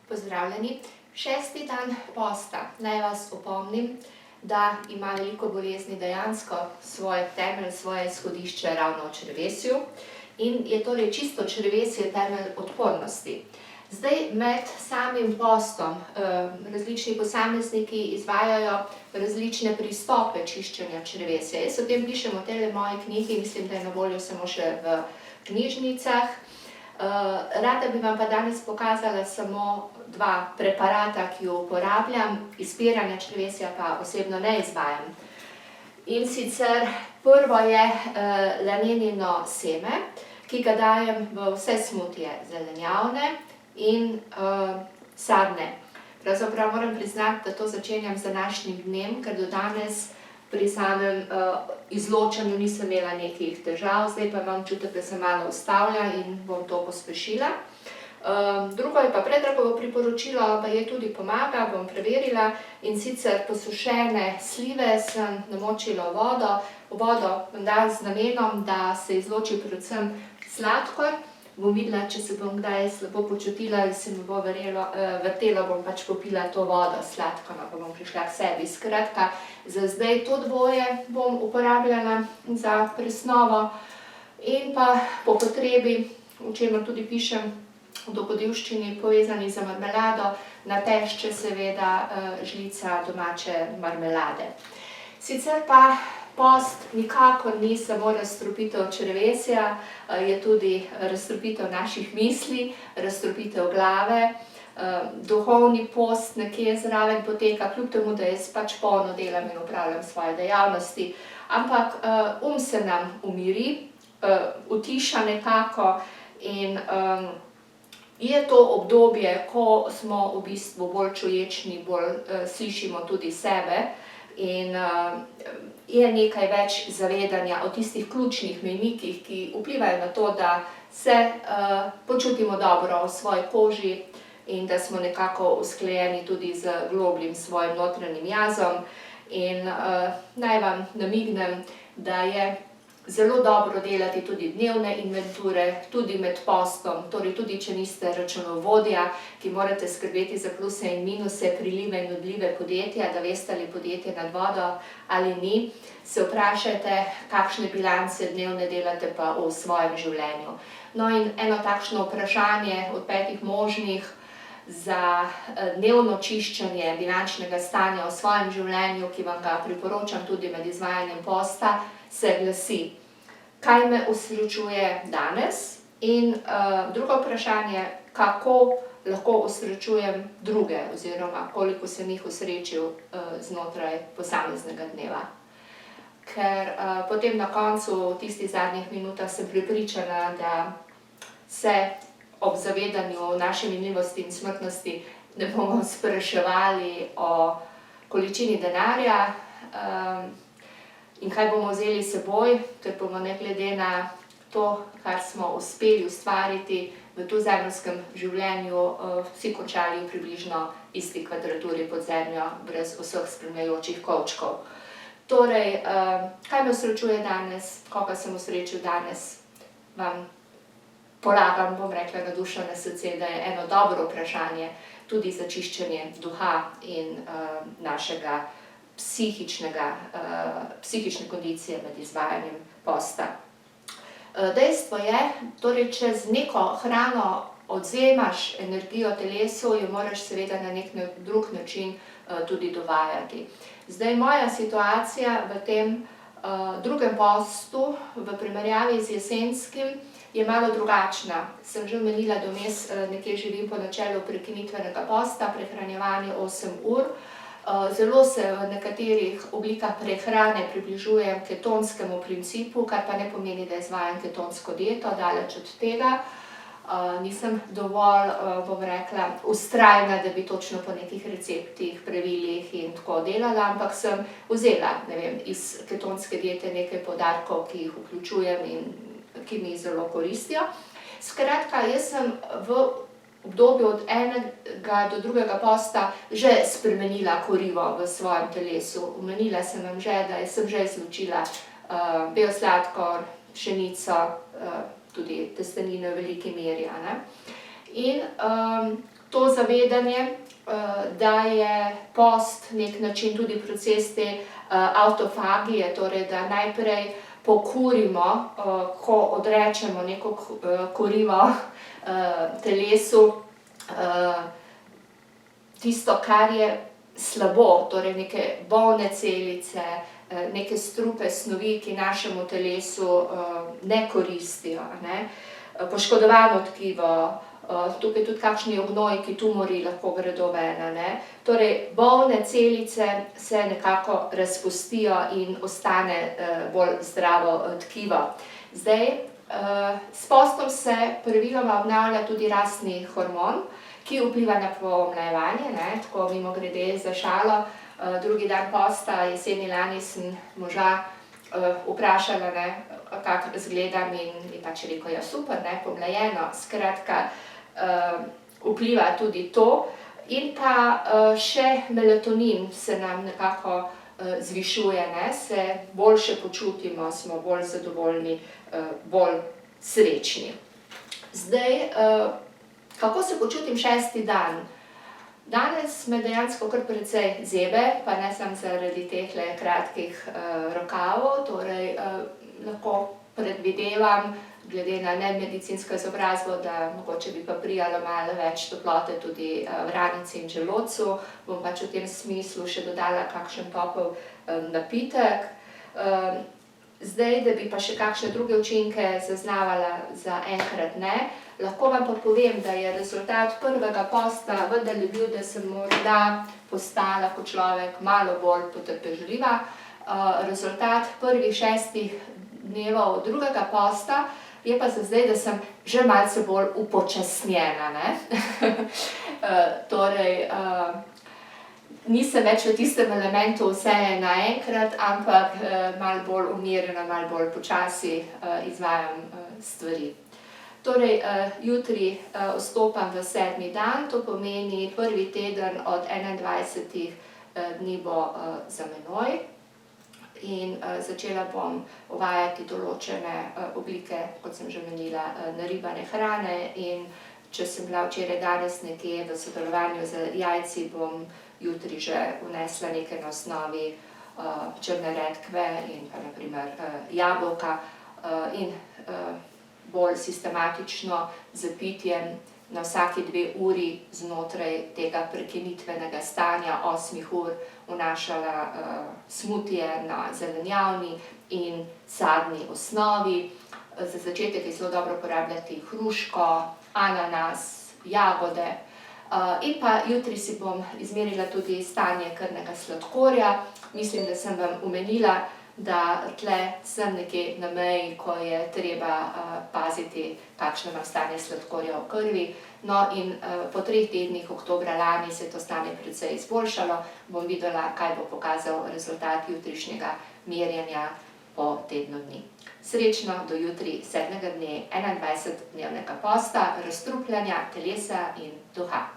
Pozdravljeni. 6. dan posta. Naj vas opomnim, da ima veliko bolezni dejansko svoj temelj, svoje izhodišče ravno v črevesju in je torej čisto črevesje temelj odpornosti. Zdaj med samim postom različni posamezniki izvajajo različne pristope čiščenja črevesja. Jaz o tem pišem v tej moji knjigi, mislim, da je na voljo samo še v knjižnicah. Rada bi vam pa danes pokazala samo 2 preparata, ki jo uporabljam, izpiranja črevesja pa osebno ne izvajam. In sicer prvo je lanenino seme, ki ga dajem v vse smutije zelenjavne in sadne. Pravzaprav moram priznati, da to začenjam z današnjim dnem, ker do danes pri samem izločanju nisem imela nekih težav, zdaj pa imam občutek, da se malo ustavlja in bom to pospešila. Drugo je pa predragovo priporočilo, pa je tudi pomaga, bom preverila, in sicer posušene slive sem namočila v vodo. V vodo dam z namenom, da se izloči predvsem sladkor. Bom videla, če se bom kdaj slabo počutila in se mi bo vrtelo, bom pač popila to vodo s sladkorno, pa bom prišla k sebi. Skratka, za zdaj to dvoje bom uporabljala za presnovo in pa po potrebi, o čemer tudi pišem v dogodivščini, povezani z marmelado, na tešče seveda žlica domače marmelade. Sicer pa post nikakor ni samo razstropitev črevesja, je tudi razstropitev naših misli, razstropitev glave. Duhovni post nekje zraven poteka, kljub temu, da jaz pač polno delam in opravljam svoje dejavnosti. Ampak se nam umiri, utiša nekako in je to obdobje, ko smo v bistvu bolj čuječni, bolj slišimo tudi sebe in je nekaj več zavedanja o tistih ključnih mejnikih, ki vplivajo na to, da se počutimo dobro v svoji koži in da smo nekako usklajeni tudi z globljim svojim notranjim jazom. In naj vam namignem, da je zelo dobro delati tudi dnevne inventure, tudi med postom, torej tudi če niste računovodja, ki morate skrbeti za pluse in minuse, prilive in odlive podjetja, da veste, ali podjetje nad vodo ali ni, se vprašajte, kakšne bilance dnevne delate pa v svojem življenju. No in eno takšno vprašanje od 5 možnih za dnevno čiščenje bilančnega stanja v svojem življenju, ki vam ga priporočam tudi med izvajanjem posta, se glasi: kaj me osrečuje danes? In drugo vprašanje, kako lahko osrečujem druge oziroma koliko sem jih osrečil znotraj posameznega dneva. Ker potem na koncu, v tistih zadnjih minutah, sem prepričana, da se ob zavedanju naše minljivosti in smrtnosti ne bomo spraševali o količini denarja in kaj bomo vzeli s seboj, ker bomo ne glede na to, kar smo uspeli ustvariti v tozemljskem življenju, vsi končali v približno isti kvadraturi pod zemljo, brez vseh spremljajočih kovčkov. Torej, kaj me osrečuje danes, koga sem osrečil danes, vam polagam, bom rekla, na dušo, na srce, da je eno dobro vprašanje tudi za čiščenje duha in našega psihične kondicije med izvajanjem posta. Dejstvo je, torej, če z neko hrano odvzemaš energijo telesu, jo moraš seveda na nek drug način tudi dovajati. Zdaj, moja situacija v tem drugem postu, v primerjavi z jesenskim, je malo drugačna. Sem že omenila, da vmes nekje živim po načelu prekinitvenega posta, prehranjevanje 8 ur. Zelo se v nekaterih oblikah prehrane približujem ketonskemu principu, kar pa ne pomeni, da izvajam ketonsko dieto, daleč od tega. Nisem dovolj, bom rekla, vztrajna, da bi točno po nekih receptih, pravilih in tako delala, ampak sem vzela, ne vem, iz ketonske diete nekaj poudarkov, ki jih vključujem in ki mi zelo koristijo. Skratka, jaz sem v obdobju od enega do drugega posta že spremenila kurivo v svojem telesu. Omenila sem vam že, da sem že izločila bel sladkor, pšenico, tudi testenine v veliki meri. In to zavedanje, da je post nek način tudi proces te avtofagije, torej da najprej pokurimo, ko odrečemo neko kurivo telesu, tisto, kar je slabo, torej neke bolne celice, neke strupe snovi, ki našemu telesu ne koristijo, ne. Poškodovano tkivo, tukaj tudi kakšni ognojki, tumori lahko gredo ven, ne. Torej, bolne celice se nekako razpustijo in ostane bolj zdravo tkivo. Zdaj, s postom se praviloma obnavlja tudi rastni hormon, ki vpliva na pomlajevanje, ne, tako mimogrede za šalo. Drugi dan posta, jeseni lani, sem moža vprašala, ne, kako izgledam, in je pač rekel, ja super, ne, pomlajeno. Skratka, vpliva tudi to. In pa še melatonin se nam nekako zvišuje, ne, se boljše počutimo, smo bolj zadovoljni, bolj srečni. Zdaj, kako se počutim 6. dan? Danes me dejansko kar precej zebe, pa ne samo zaradi tehle kratkih rokavov, torej lahko predvidevam, glede na nemedicinsko izobrazbo, da mogoče bi pa prijalo malo več toplote tudi v ranici in želodcu. Bom pač v tem smislu še dodala kakšen topel napitek. Zdaj, da bi pa še kakšne druge učinke zaznavala, zaenkrat ne. Lahko vam pa povem, da je rezultat prvega posta vendarle bil, da sem morda postala kot človek malo bolj potrpežljiva. Rezultat prvih 6 dnevov drugega posta je pa za zdaj, da sem že malce bolj upočasnjena, ne. Torej, nisem več v tistem elementu vse naenkrat, ampak malo bolj umirjena, malo bolj počasi izvajam stvari. Torej, jutri vstopam v 7. dan, to pomeni prvi teden od 21 dni bo za menoj. In začela bom uvajati določene oblike, kot sem že omenila, naribane hrane, in če sem bila včeraj, danes nekje v sodelovanju z jajci, bom jutri že vnesla nekaj na osnovi črne redkve in pa na primer jabolka, in bolj sistematično z pitjem na vsaki 2 uri znotraj tega prekinitvenega stanja 8 ur vnašala smutije na zelenjavni in sadni osnovi. Za začetek je zelo dobro uporabljati hruško, ananas, jagode. In pa jutri si bom izmerila tudi stanje krvnega sladkorja. Mislim, da sem vam omenila, da tle sem nekje na meji, ko je treba paziti, kakšno imam stanje sladkorja v krvi. No, in po 3 tednih oktobra lani se je to stanje precej izboljšalo. Bom videla, kaj bo pokazal rezultat jutrišnjega merjenja po tednu dni. Srečno do jutri, 7. dne 21-dnevnega posta, razstrupljanja telesa in duha.